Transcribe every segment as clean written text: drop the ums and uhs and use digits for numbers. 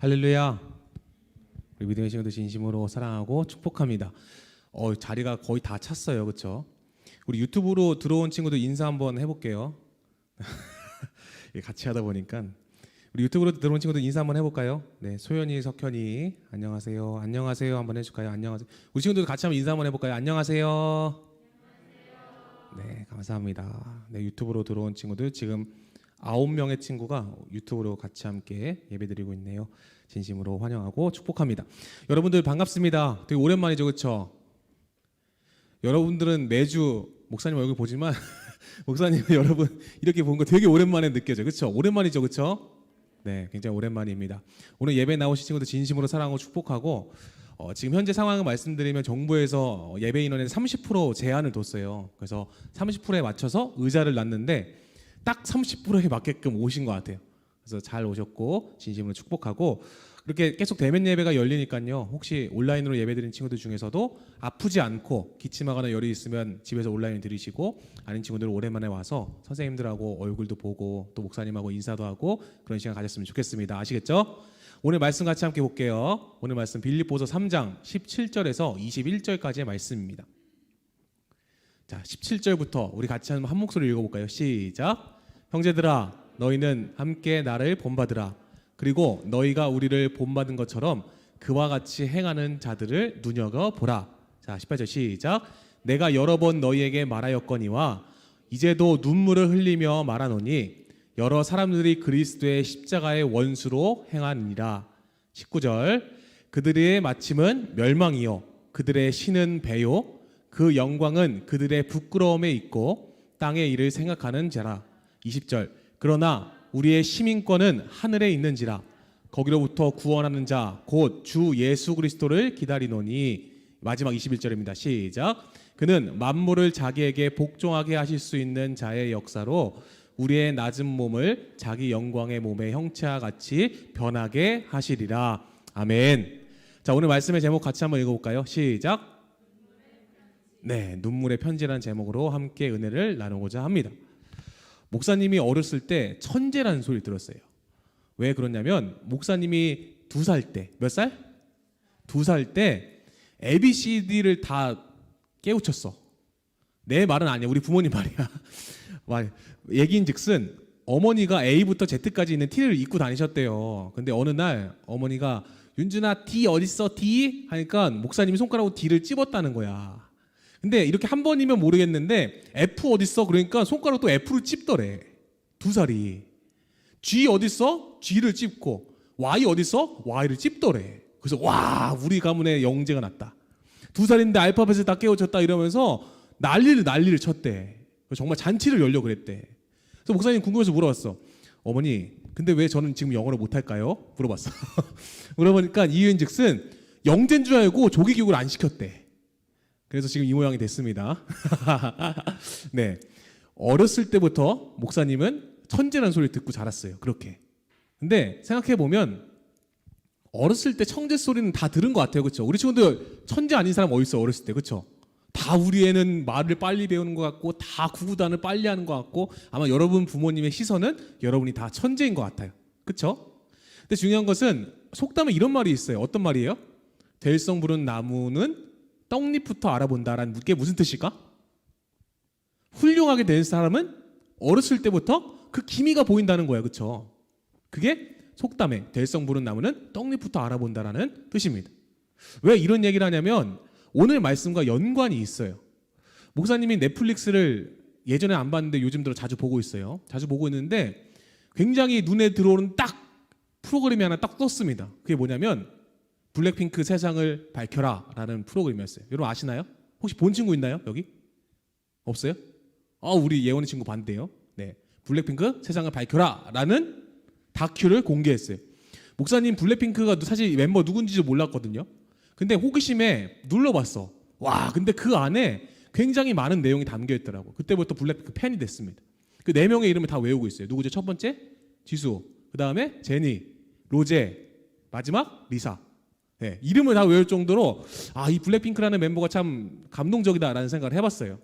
할렐루야. 우리 믿음의 친구들 진심으로 사랑하고 축복합니다. 자리가 거의 다 찼어요, 그렇죠? 우리 유튜브로 들어온 친구들 인사 한번 해볼게요. 같이 하다 보니까 우리 유튜브로 들어온 친구들 인사 한번 해볼까요? 네, 소연이, 석현이, 안녕하세요. 안녕하세요 한번 해줄까요? 안녕하세요. 우리 친구들 같이 한번 인사 한번 해볼까요? 안녕하세요. 네, 감사합니다. 네, 유튜브로 들어온 친구들 지금 9명의 친구가 유튜브로 같이 함께 예배드리고 있네요. 진심으로 환영하고 축복합니다. 여러분들 반갑습니다. 되게 오랜만이죠, 그렇죠? 여러분들은 매주 목사님 얼굴 보지만 목사님 여러분 이렇게 본 거 되게 오랜만에 느껴져요, 그렇죠? 오랜만이죠, 그렇죠? 네, 굉장히 오랜만입니다. 오늘 예배 나오신 친구들 진심으로 사랑하고 축복하고 지금 현재 상황을 말씀드리면 정부에서 예배 인원에 30% 제한을 뒀어요. 그래서 30%에 맞춰서 의자를 놨는데 딱 30%에 맞게끔 오신 것 같아요. 그래서 잘 오셨고 진심으로 축복하고, 그렇게 계속 대면 예배가 열리니까요, 혹시 온라인으로 예배드린 친구들 중에서도 아프지 않고 기침하거나 열이 있으면 집에서 온라인 들으시고, 아닌 친구들은 오랜만에 와서 선생님들하고 얼굴도 보고 또 목사님하고 인사도 하고 그런 시간 가졌으면 좋겠습니다. 아시겠죠? 오늘 말씀 같이 함께 볼게요. 오늘 말씀 빌립보서 3장 17절에서 21절까지의 말씀입니다. 자, 17절부터 우리 같이 한 목소리 읽어볼까요? 시작. 형제들아, 너희는 함께 나를 본받으라. 그리고 너희가 우리를 본받은 것처럼 그와 같이 행하는 자들을 눈여겨보라. 자, 18절 시작. 내가 여러 번 너희에게 말하였거니와 이제도 눈물을 흘리며 말하노니 여러 사람들이 그리스도의 십자가의 원수로 행하니라. 19절. 그들의 마침은 멸망이요 그들의 신은 배요 그 영광은 그들의 부끄러움에 있고 땅의 일을 생각하는 자라. 20절. 그러나 우리의 시민권은 하늘에 있는지라 거기로부터 구원하는 자 곧 주 예수 그리스도를 기다리노니. 마지막 21절입니다. 시작. 그는 만물을 자기에게 복종하게 하실 수 있는 자의 역사로 우리의 낮은 몸을 자기 영광의 몸의 형체와 같이 변하게 하시리라. 아멘. 자, 오늘 말씀의 제목 같이 한번 읽어볼까요? 시작. 네, 눈물의 편지라는 제목으로 함께 은혜를 나누고자 합니다. 목사님이 어렸을 때 천재라는 소리를 들었어요. 왜 그러냐면 목사님이 2살 때, 몇 살? 2살 때 ABCD를 다 깨우쳤어. 내 말은 아니야, 우리 부모님 말이야. 얘기인즉슨 어머니가 A부터 Z까지 있는 T를 입고 다니셨대요. 근데 어느 날 어머니가 윤준아 D 어딨어 D? 하니까 목사님이 손가락으로 D를 찝었다는 거야. 근데 이렇게 한 번이면 모르겠는데 F 어딨어? 그러니까 손가락으로 또 F를 찝더래. 2살이. G 어딨어? G를 찝고 Y 어딨어? Y를 찝더래. 그래서 와, 우리 가문에 영재가 났다. 2살인데 알파벳을 다 깨우쳤다 이러면서 난리를 쳤대. 정말 잔치를 열려 그랬대. 그래서 목사님 궁금해서 물어봤어. 어머니, 근데 왜 저는 지금 영어를 못할까요? 물어봤어. 물어보니까 이유인즉슨 영재인 줄 알고 조기 교육을 안 시켰대. 그래서 지금 이 모양이 됐습니다. 네, 어렸을 때부터 목사님은 천재라는 소리를 듣고 자랐어요. 그렇게. 근데 생각해보면 어렸을 때 천재 소리는 다 들은 것 같아요. 그렇죠? 우리 친구들 천재 아닌 사람 어디 있어? 어렸을 때. 그렇죠? 다 우리 애는 말을 빨리 배우는 것 같고 다 구구단을 빨리 하는 것 같고, 아마 여러분 부모님의 시선은 여러분이 다 천재인 것 같아요. 그렇죠? 근데 중요한 것은 속담에 이런 말이 있어요. 어떤 말이에요? 될성 부른 나무는 떡잎부터 알아본다라는 게 무슨 뜻일까? 훌륭하게 된 사람은 어렸을 때부터 그 기미가 보인다는 거예요. 그렇죠? 그게 속담에 될성 부른 나무는 떡잎부터 알아본다라는 뜻입니다. 왜 이런 얘기를 하냐면 오늘 말씀과 연관이 있어요. 목사님이 넷플릭스를 예전에 안 봤는데 요즘 들어 자주 보고 있어요. 자주 보고 있는데 굉장히 눈에 들어오는 딱 프로그램이 하나 딱 떴습니다. 그게 뭐냐면 블랙핑크 세상을 밝혀라 라는 프로그램이었어요. 여러분 아시나요? 혹시 본 친구 있나요? 여기? 없어요? 우리 예원이 친구 반대요. 네, 블랙핑크 세상을 밝혀라 라는 다큐를 공개했어요. 목사님 블랙핑크가 사실 멤버 누군지도 몰랐거든요. 근데 호기심에 눌러봤어. 와, 근데 그 안에 굉장히 많은 내용이 담겨 있더라고. 그때부터 블랙핑크 팬이 됐습니다. 그 4명의 이름을 다 외우고 있어요. 누구죠? 첫 번째 지수, 그 다음에 제니, 로제, 마지막 리사. 네, 이름을 다 외울 정도로 이 블랙핑크라는 멤버가 참 감동적이다라는 생각을 해봤어요.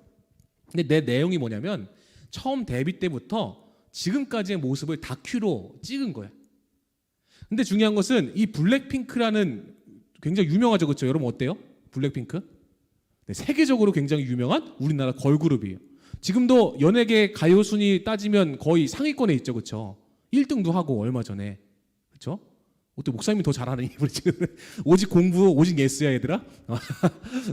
근데 내 내용이 뭐냐면 처음 데뷔 때부터 지금까지의 모습을 다큐로 찍은 거야. 근데 중요한 것은 이 블랙핑크라는 굉장히 유명하죠, 그렇죠? 여러분 어때요? 블랙핑크? 네, 세계적으로 굉장히 유명한 우리나라 걸그룹이에요. 지금도 연예계 가요 순위 따지면 거의 상위권에 있죠, 그렇죠? 1등도 하고 얼마 전에, 그렇죠? 어때 목사님이 더 잘하는 우리 지금 오직 공부, 오직 예스야 얘들아.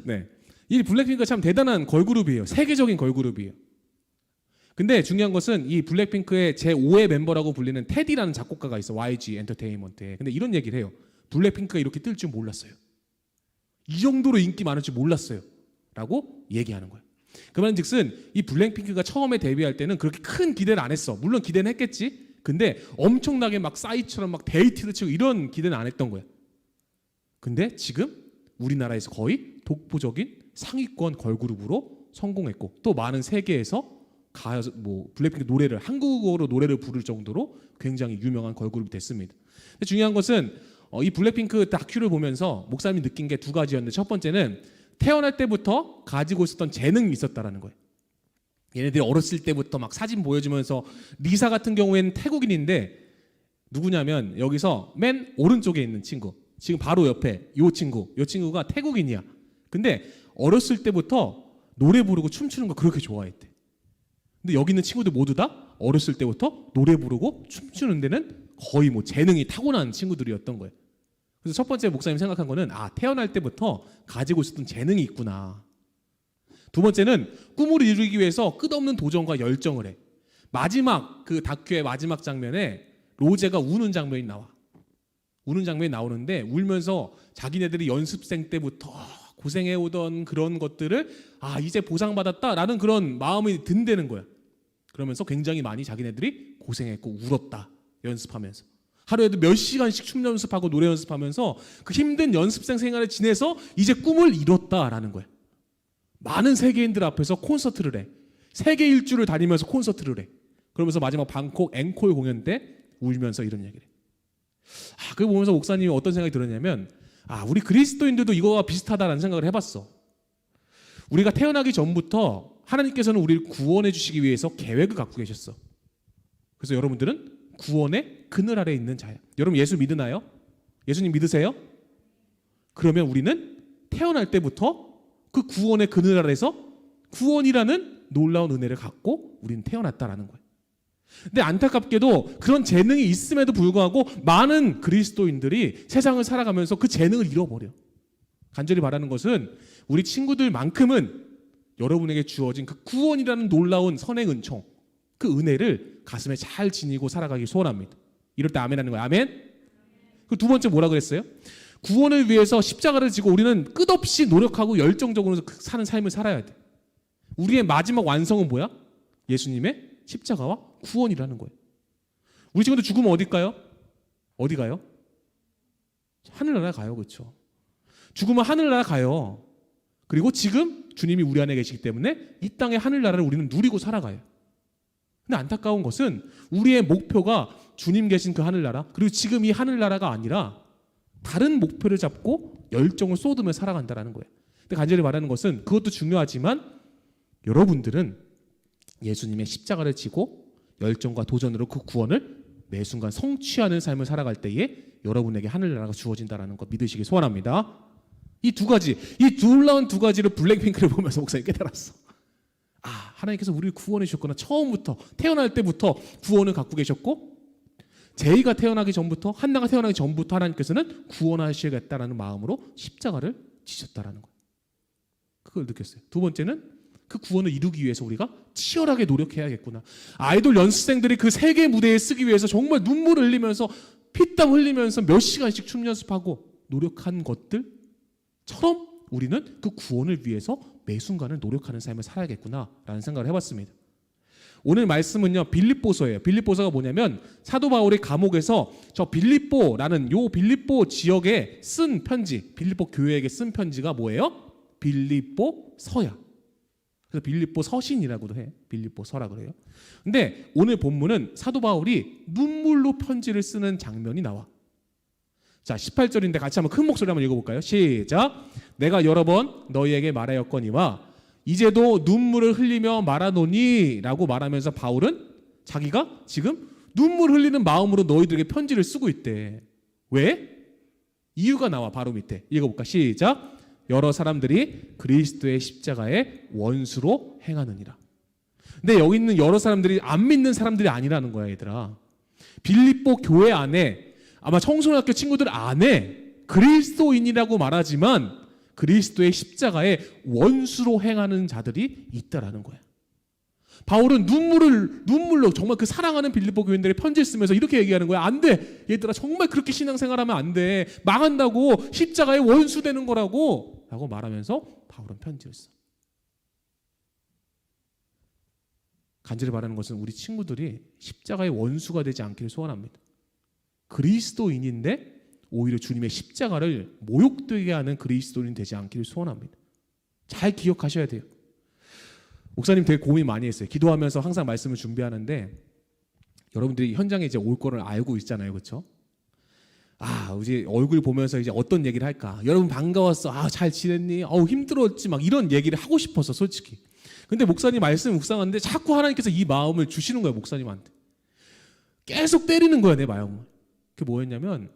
네, 이 블랙핑크가 참 대단한 걸그룹이에요. 세계적인 걸그룹이에요. 근데 중요한 것은 이 블랙핑크의 제5의 멤버라고 불리는 테디라는 작곡가가 있어, YG 엔터테인먼트에. 근데 이런 얘기를 해요. 블랙핑크가 이렇게 뜰 줄 몰랐어요. 이 정도로 인기 많을 줄 몰랐어요. 라고 얘기하는 거예요. 그 말은즉슨 이 블랙핑크가 처음에 데뷔할 때는 그렇게 큰 기대를 안 했어. 물론 기대는 했겠지. 근데 엄청나게 막 싸이처럼 막 데이트를 치고 이런 기대는 안 했던 거야. 근데 지금 우리나라에서 거의 독보적인 상위권 걸그룹으로 성공했고, 또 많은 세계에서 블랙핑크 노래를 한국어로 노래를 부를 정도로 굉장히 유명한 걸그룹이 됐습니다. 근데 중요한 것은 이 블랙핑크 다큐를 보면서 목사님이 느낀 게 두 가지였는데, 첫 번째는 태어날 때부터 가지고 있었던 재능이 있었다라는 거예요. 얘네들이 어렸을 때부터 막 사진 보여주면서, 리사 같은 경우에는 태국인인데 누구냐면 여기서 맨 오른쪽에 있는 친구, 지금 바로 옆에 이 친구가 태국인이야. 근데 어렸을 때부터 노래 부르고 춤추는 거 그렇게 좋아했대. 근데 여기 있는 친구들 모두 다 어렸을 때부터 노래 부르고 춤추는 데는 거의 뭐 재능이 타고난 친구들이었던 거예요. 그래서 첫 번째 목사님 생각한 거는, 태어날 때부터 가지고 있었던 재능이 있구나. 두 번째는 꿈을 이루기 위해서 끝없는 도전과 열정을 해. 마지막 그 다큐의 마지막 장면에 로제가 우는 장면이 나와. 우는 장면이 나오는데 울면서 자기네들이 연습생 때부터 고생해오던 그런 것들을 이제 보상받았다라는 그런 마음이 든다는 거야. 그러면서 굉장히 많이 자기네들이 고생했고 울었다, 연습하면서. 하루에도 몇 시간씩 춤 연습하고 노래 연습하면서 그 힘든 연습생 생활을 지내서 이제 꿈을 이뤘다라는 거야. 많은 세계인들 앞에서 콘서트를 해. 세계 일주를 다니면서 콘서트를 해. 그러면서 마지막 방콕 앵콜 공연 때 울면서 이런 얘기를 해. 그거 보면서 목사님이 어떤 생각이 들었냐면, 우리 그리스도인들도 이거와 비슷하다라는 생각을 해봤어. 우리가 태어나기 전부터 하나님께서는 우리를 구원해 주시기 위해서 계획을 갖고 계셨어. 그래서 여러분들은 구원의 그늘 아래에 있는 자야. 여러분 예수 믿으나요? 예수님 믿으세요? 그러면 우리는 태어날 때부터 그 구원의 그늘 아래에서 구원이라는 놀라운 은혜를 갖고 우리는 태어났다라는 거예요. 근데 안타깝게도 그런 재능이 있음에도 불구하고 많은 그리스도인들이 세상을 살아가면서 그 재능을 잃어버려. 간절히 바라는 것은 우리 친구들만큼은 여러분에게 주어진 그 구원이라는 놀라운 선행 은총, 그 은혜를 가슴에 잘 지니고 살아가기 소원합니다. 이럴 때 아멘 하는 거예요. 아멘. 그 두 번째 뭐라 그랬어요? 구원을 위해서 십자가를 지고 우리는 끝없이 노력하고 열정적으로 사는 삶을 살아야 돼. 우리의 마지막 완성은 뭐야? 예수님의 십자가와 구원이라는 거예요. 우리 친구들 죽으면 어디 가요? 어디 가요? 하늘나라 가요. 그렇죠? 죽으면 하늘나라 가요. 그리고 지금 주님이 우리 안에 계시기 때문에 이 땅의 하늘나라를 우리는 누리고 살아가요. 근데 안타까운 것은 우리의 목표가 주님 계신 그 하늘나라, 그리고 지금 이 하늘나라가 아니라 다른 목표를 잡고 열정을 쏟으며 살아간다는 거예요. 근데 간절히 말하는 것은 그것도 중요하지만 여러분들은 예수님의 십자가를 지고 열정과 도전으로 그 구원을 매 순간 성취하는 삶을 살아갈 때에 여러분에게 하늘나라가 주어진다는 것 믿으시기 소원합니다. 이 두 가지, 이 놀라운 두 가지를 블랙핑크를 보면서 목사님 깨달았어. 하나님께서 우리를 구원해 주셨구나. 처음부터 태어날 때부터 구원을 갖고 계셨고, 제이가 태어나기 전부터, 한나가 태어나기 전부터 하나님께서는 구원하시겠다라는 마음으로 십자가를 지셨다라는 거예요. 그걸 느꼈어요. 두 번째는 그 구원을 이루기 위해서 우리가 치열하게 노력해야겠구나. 아이돌 연습생들이 그 세계 무대에 쓰기 위해서 정말 눈물을 흘리면서 피땀 흘리면서 몇 시간씩 춤 연습하고 노력한 것들처럼 우리는 그 구원을 위해서 매 순간을 노력하는 삶을 살아야겠구나라는 생각을 해봤습니다. 오늘 말씀은요, 빌립보서예요. 빌립보서가 뭐냐면 사도 바울이 감옥에서 저 빌립보라는 요 빌립보 지역에 쓴 편지, 빌립보 교회에게 쓴 편지가 뭐예요? 빌립보서야. 그래서 빌립보 서신이라고도 해. 빌립보서라 그래요. 근데 오늘 본문은 사도 바울이 눈물로 편지를 쓰는 장면이 나와. 자, 18절인데 같이 한번 큰 목소리로 한번 읽어볼까요? 시작. 내가 여러 번 너희에게 말하였거니와 이제도 눈물을 흘리며 말하노니 라고 말하면서 바울은 자기가 지금 눈물 흘리는 마음으로 너희들에게 편지를 쓰고 있대. 왜? 이유가 나와. 바로 밑에 읽어볼까? 시작. 여러 사람들이 그리스도의 십자가의 원수로 행하느니라. 근데 여기 있는 여러 사람들이 안 믿는 사람들이 아니라는 거야, 얘들아. 빌립보 교회 안에, 아마 청소년학교 친구들 안에 그리스도인이라고 말하지만 그리스도의 십자가의 원수로 행하는 자들이 있다라는 거야. 바울은 눈물로 정말 그 사랑하는 빌립보 교인들의 편지를 쓰면서 이렇게 얘기하는 거야. 안 돼. 얘들아, 정말 그렇게 신앙생활하면 안 돼. 망한다고. 십자가의 원수 되는 거라고. 라고 말하면서 바울은 편지를 써. 간절히 바라는 것은 우리 친구들이 십자가의 원수가 되지 않기를 소원합니다. 그리스도인인데 오히려 주님의 십자가를 모욕되게 하는 그리스도인 되지 않기를 소원합니다. 잘 기억하셔야 돼요. 목사님 되게 고민 많이 했어요. 기도하면서 항상 말씀을 준비하는데 여러분들이 현장에 이제 올 거를 알고 있잖아요, 그렇죠? 이제 얼굴 보면서 이제 어떤 얘기를 할까? 여러분 반가웠어. 잘 지냈니? 힘들었지. 막 이런 얘기를 하고 싶었어, 솔직히. 근데 목사님 말씀 묵상하는데 자꾸 하나님께서 이 마음을 주시는 거예요, 목사님한테. 계속 때리는 거야, 내 마음을. 그게 뭐였냐면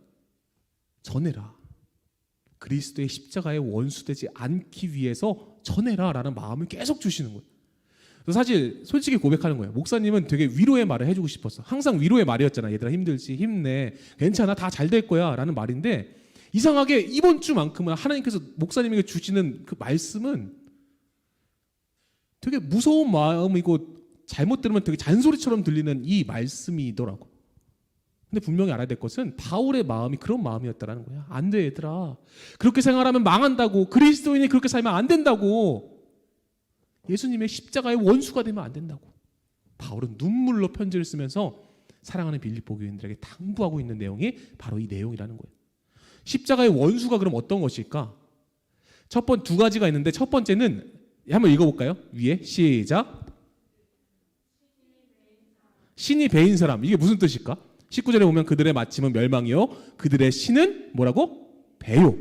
전해라. 그리스도의 십자가의 원수되지 않기 위해서 전해라라는 마음을 계속 주시는 거예요. 사실 솔직히 고백하는 거예요. 목사님은 되게 위로의 말을 해주고 싶었어. 항상 위로의 말이었잖아. 얘들아, 힘들지, 힘내, 괜찮아, 다 잘 될 거야 라는 말인데 이상하게 이번 주만큼은 하나님께서 목사님에게 주시는 그 말씀은 되게 무서운 마음이고 잘못 들으면 되게 잔소리처럼 들리는 이 말씀이더라고. 근데 분명히 알아야 될 것은 바울의 마음이 그런 마음이었다라는 거야. 안 돼, 얘들아. 그렇게 생활하면 망한다고. 그리스도인이 그렇게 살면 안 된다고. 예수님의 십자가의 원수가 되면 안 된다고. 바울은 눈물로 편지를 쓰면서 사랑하는 빌립보 교인들에게 당부하고 있는 내용이 바로 이 내용이라는 거예요. 십자가의 원수가 그럼 어떤 것일까? 두 가지가 있는데 첫 번째는 한번 읽어볼까요? 위에 시작. 신이 배인 사람. 이게 무슨 뜻일까? 19절에 보면 그들의 마침은 멸망이요 그들의 신은 뭐라고? 배요.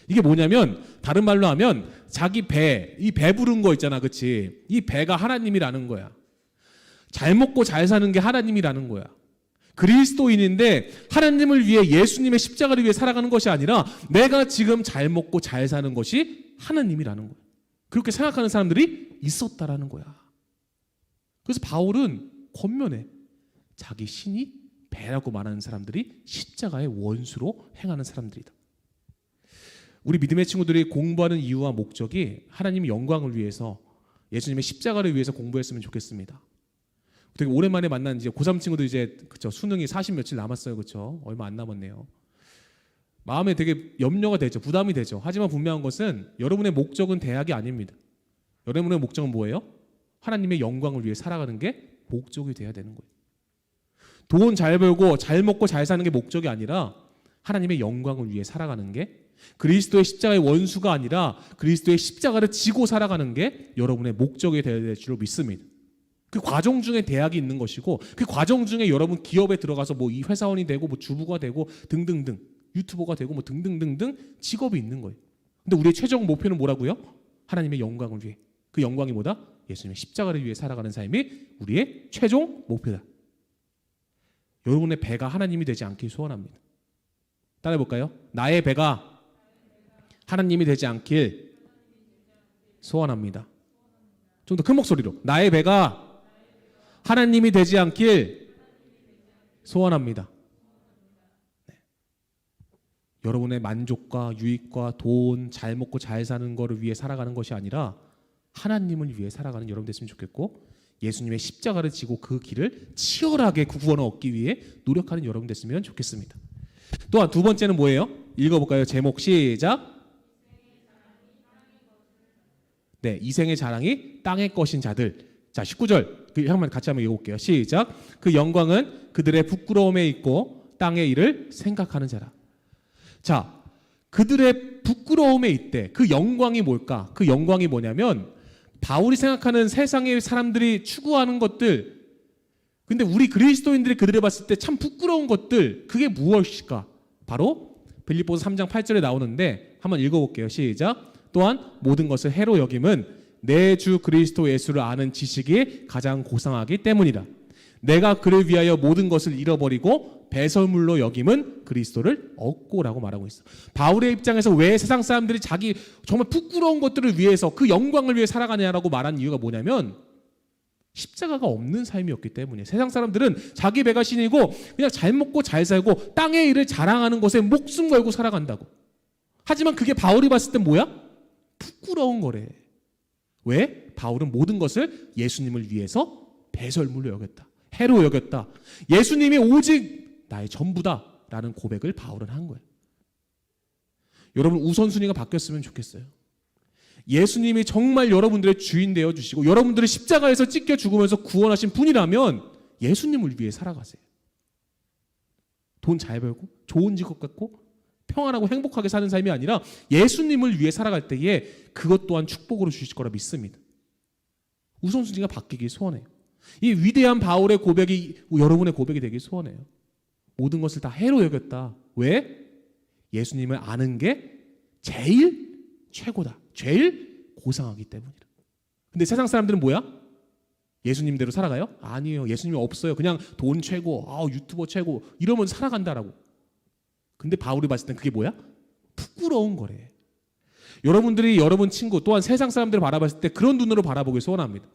이게 뭐냐면 다른 말로 하면 자기 배, 이 배부른 거 있잖아, 그치? 이 배가 하나님이라는 거야. 잘 먹고 잘 사는 게 하나님이라는 거야. 그리스도인인데 하나님을 위해 예수님의 십자가를 위해 살아가는 것이 아니라 내가 지금 잘 먹고 잘 사는 것이 하나님이라는 거야. 그렇게 생각하는 사람들이 있었다라는 거야. 그래서 바울은 권면해. 자기 신이 배라고 말하는 사람들이 십자가의 원수로 행하는 사람들이다. 우리 믿음의 친구들이 공부하는 이유와 목적이 하나님의 영광을 위해서 예수님의 십자가를 위해서 공부했으면 좋겠습니다. 되게 오랜만에 만난 이제 고3 친구들 이제 그쵸, 수능이 40 며칠 남았어요, 그렇죠? 얼마 안 남았네요. 마음에 되게 염려가 되죠, 부담이 되죠. 하지만 분명한 것은 여러분의 목적은 대학이 아닙니다. 여러분의 목적은 뭐예요? 하나님의 영광을 위해 살아가는 게 목적이 돼야 되는 거예요. 돈 잘 벌고 잘 먹고 잘 사는 게 목적이 아니라 하나님의 영광을 위해 살아가는 게, 그리스도의 십자가의 원수가 아니라 그리스도의 십자가를 지고 살아가는 게 여러분의 목적이 되어야 될 줄로 믿습니다. 그 과정 중에 대학이 있는 것이고 그 과정 중에 여러분 기업에 들어가서 뭐 이 회사원이 되고 뭐 주부가 되고 등등등 유튜버가 되고 뭐 등등등등 직업이 있는 거예요. 근데 우리의 최종 목표는 뭐라고요? 하나님의 영광을 위해. 그 영광이 뭐다? 예수님의 십자가를 위해 살아가는 삶이 우리의 최종 목표다. 여러분의 배가 하나님이 되지 않길 소원합니다. 따라해볼까요? 나의 배가 하나님이 되지 않길 소원합니다. 좀 더 큰 목소리로. 나의 배가 하나님이 되지 않길 소원합니다. 네. 여러분의 만족과 유익과 돈, 잘 먹고 잘 사는 거를 위해 살아가는 것이 아니라 하나님을 위해 살아가는 여러분 됐으면 좋겠고, 예수님의 십자가를 지고 그 길을 치열하게 구원을 얻기 위해 노력하는 여러분 됐으면 좋겠습니다. 또한 두 번째는 뭐예요? 읽어볼까요? 제목 시작. 네, 이생의 자랑이 땅의 것인 자들. 자, 19절 한번 같이 한번 읽어볼게요. 시작. 그 영광은 그들의 부끄러움에 있고 땅의 일을 생각하는 자라. 자, 그들의 부끄러움에 있대. 그 영광이 뭘까? 그 영광이 뭐냐면 바울이 생각하는 세상의 사람들이 추구하는 것들, 근데 우리 그리스도인들이 그들을 봤을 때 참 부끄러운 것들, 그게 무엇일까? 바로 빌립보서 3장 8절에 나오는데 한번 읽어볼게요. 시작. 또한 모든 것을 해로 여김은 내 주 그리스도 예수를 아는 지식이 가장 고상하기 때문이라. 내가 그를 위하여 모든 것을 잃어버리고 배설물로 여김은 그리스도를 얻고라고 말하고 있어. 바울의 입장에서 왜 세상 사람들이 자기 정말 부끄러운 것들을 위해서 그 영광을 위해 살아가냐라고 말한 이유가 뭐냐면 십자가가 없는 삶이었기 때문이에요. 세상 사람들은 자기 배가 신이고 그냥 잘 먹고 잘 살고 땅의 일을 자랑하는 것에 목숨 걸고 살아간다고. 하지만 그게 바울이 봤을 땐 뭐야? 부끄러운 거래. 왜? 바울은 모든 것을 예수님을 위해서 배설물로 여겼다. 해로 여겼다. 예수님이 오직 나의 전부다 라는 고백을 바울은 한 거예요. 여러분 우선순위가 바뀌었으면 좋겠어요. 예수님이 정말 여러분들의 주인 되어주시고 여러분들을 십자가에서 찢겨 죽으면서 구원하신 분이라면 예수님을 위해 살아가세요. 돈 잘 벌고 좋은 직업 갖고 평안하고 행복하게 사는 삶이 아니라 예수님을 위해 살아갈 때에 그것 또한 축복으로 주실 거라 믿습니다. 우선순위가 바뀌길 소원해요. 이 위대한 바울의 고백이 여러분의 고백이 되길 소원해요. 모든 것을 다 해로 여겼다. 왜? 예수님을 아는 게 제일 최고다. 제일 고상하기 때문이다. 근데 세상 사람들은 뭐야? 예수님대로 살아가요? 아니에요. 예수님이 없어요. 그냥 돈 최고, 유튜버 최고 이러면서 살아간다라고. 근데 바울이 봤을 땐 그게 뭐야? 부끄러운 거래. 여러분들이 여러분 친구 또한 세상 사람들을 바라봤을 때 그런 눈으로 바라보길 소원합니다.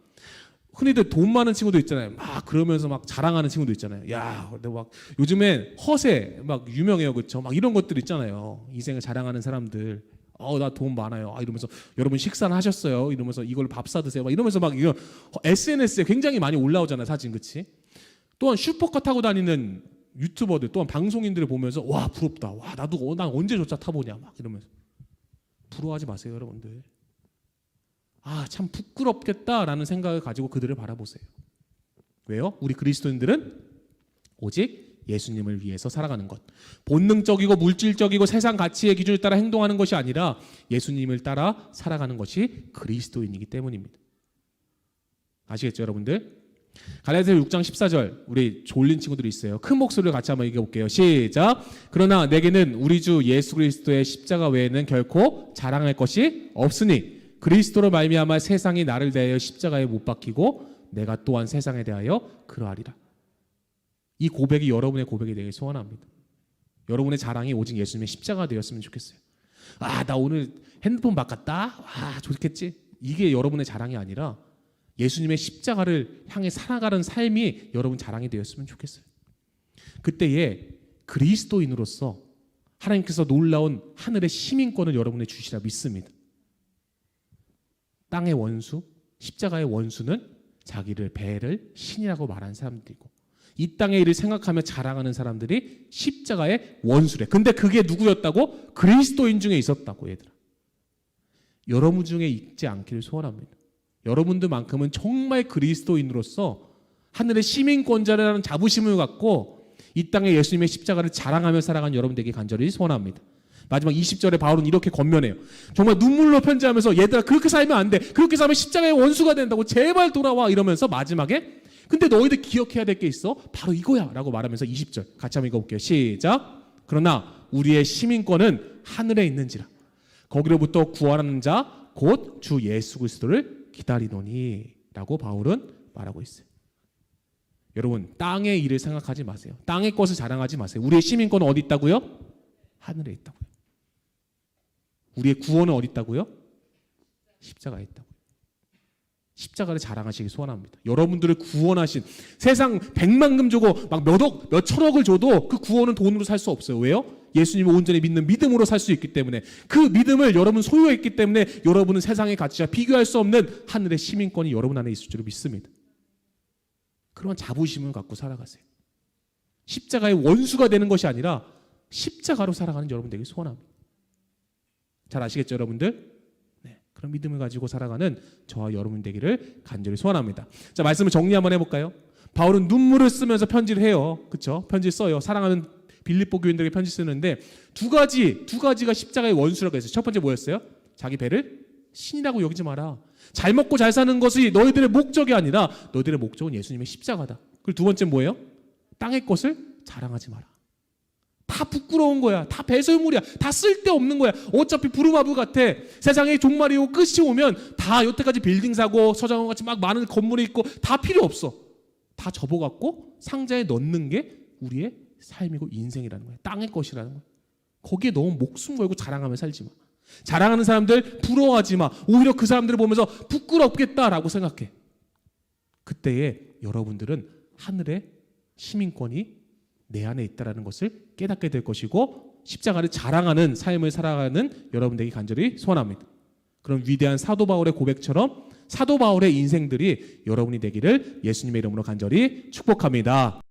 흔히들 돈 많은 친구도 있잖아요. 막 그러면서 막 자랑하는 친구도 있잖아요. 야, 근데 막 요즘엔 허세 막 유명해요, 그렇죠? 막 이런 것들 있잖아요. 인생을 자랑하는 사람들. 나 돈 많아요. 이러면서 여러분 식사는 하셨어요? 이러면서 이걸 밥 사드세요? 막 이러면서 막 이런 SNS에 굉장히 많이 올라오잖아요, 사진, 그렇지? 또한 슈퍼카 타고 다니는 유튜버들 또한 방송인들을 보면서 와 부럽다. 와 나도 난 언제 저 차 타보냐 막 이러면서 부러워하지 마세요, 여러분들. 참 부끄럽겠다라는 생각을 가지고 그들을 바라보세요. 왜요? 우리 그리스도인들은 오직 예수님을 위해서 살아가는 것. 본능적이고 물질적이고 세상 가치의 기준을 따라 행동하는 것이 아니라 예수님을 따라 살아가는 것이 그리스도인이기 때문입니다. 아시겠죠, 여러분들? 갈라디아서 6장 14절 우리 졸린 친구들이 있어요. 큰 목소리로 같이 한번 읽어볼게요. 시작. 그러나 내게는 우리 주 예수 그리스도의 십자가 외에는 결코 자랑할 것이 없으니 그리스도로 말미암아 세상이 나를 대하여 십자가에 못 박히고 내가 또한 세상에 대하여 그러하리라. 이 고백이 여러분의 고백이 되길 소원합니다. 여러분의 자랑이 오직 예수님의 십자가가 되었으면 좋겠어요. 나 오늘 핸드폰 바꿨다. 좋겠지. 이게 여러분의 자랑이 아니라 예수님의 십자가를 향해 살아가는 삶이 여러분 자랑이 되었으면 좋겠어요. 그때에 그리스도인으로서 하나님께서 놀라운 하늘의 시민권을 여러분에 주시라 믿습니다. 땅의 원수, 십자가의 원수는 자기를 배를 신이라고 말하는 사람들이고 이 땅의 일을 생각하며 자랑하는 사람들이 십자가의 원수래. 근데 그게 누구였다고? 그리스도인 중에 있었다고. 얘들아, 여러분 중에 있지 않기를 소원합니다. 여러분들만큼은 정말 그리스도인으로서 하늘의 시민권자라는 자부심을 갖고 이 땅에 예수님의 십자가를 자랑하며 살아가는 여러분 되게 간절히 소원합니다. 마지막 20절에 바울은 이렇게 권면해요. 정말 눈물로 편지하면서 얘들아 그렇게 살면 안 돼. 그렇게 살면 십자가의 원수가 된다고. 제발 돌아와. 이러면서 마지막에 근데 너희들 기억해야 될 게 있어. 바로 이거야 라고 말하면서 20절 같이 한번 읽어볼게요. 시작. 그러나 우리의 시민권은 하늘에 있는지라 거기로부터 구원하는 자 곧 주 예수 그리스도를 기다리노니 라고 바울은 말하고 있어요. 여러분 땅의 일을 생각하지 마세요. 땅의 것을 자랑하지 마세요. 우리의 시민권은 어디 있다고요? 하늘에 있다고요. 우리의 구원은 어디 있다고요? 십자가에 있다고요. 십자가를 자랑하시기 소원합니다. 여러분들을 구원하신 세상 100만금 주고 막 몇억, 몇천억을 줘도 그 구원은 돈으로 살 수 없어요. 왜요? 예수님을 온전히 믿는 믿음으로 살 수 있기 때문에 그 믿음을 여러분 소유했기 때문에 여러분은 세상의 가치와 비교할 수 없는 하늘의 시민권이 여러분 안에 있을 줄 믿습니다. 그런 자부심을 갖고 살아가세요. 십자가의 원수가 되는 것이 아니라 십자가로 살아가는 여러분 되길 소원합니다. 잘 아시겠죠, 여러분들? 네, 그런 믿음을 가지고 살아가는 저와 여러분 되기를 간절히 소원합니다. 자, 말씀을 정리 한번 해볼까요? 바울은 눈물을 쓰면서 편지를 해요. 그렇죠? 편지 써요. 사랑하는 빌립보 교인들에게 편지 쓰는데 두 가지가 십자가의 원수라고 했어요. 첫 번째 뭐였어요? 자기 배를 신이라고 여기지 마라. 잘 먹고 잘 사는 것이 너희들의 목적이 아니라 너희들의 목적은 예수님의 십자가다. 그리고 두 번째 뭐예요? 땅의 것을 자랑하지 마라. 다 부끄러운 거야. 다 배설물이야. 다 쓸데없는 거야. 어차피 부루마블 같아. 세상에 종말이 오고 끝이 오면 다 여태까지 빌딩 사고 서장훈 같이 막 많은 건물이 있고 다 필요 없어. 다 다 접어갖고 상자에 넣는 게 우리의 삶이고 인생이라는 거예요. 땅의 것이라는 거예요. 거기에 너무 목숨 걸고 자랑하며 살지 마. 자랑하는 사람들 부러워하지 마. 오히려 그 사람들을 보면서 부끄럽겠다라고 생각해. 그때에 여러분들은 하늘의 시민권이 내 안에 있다는 것을 깨닫게 될 것이고 십자가를 자랑하는 삶을 살아가는 여러분들에게 간절히 소원합니다. 그럼 위대한 사도 바울의 고백처럼 사도 바울의 인생들이 여러분이 되기를 예수님의 이름으로 간절히 축복합니다.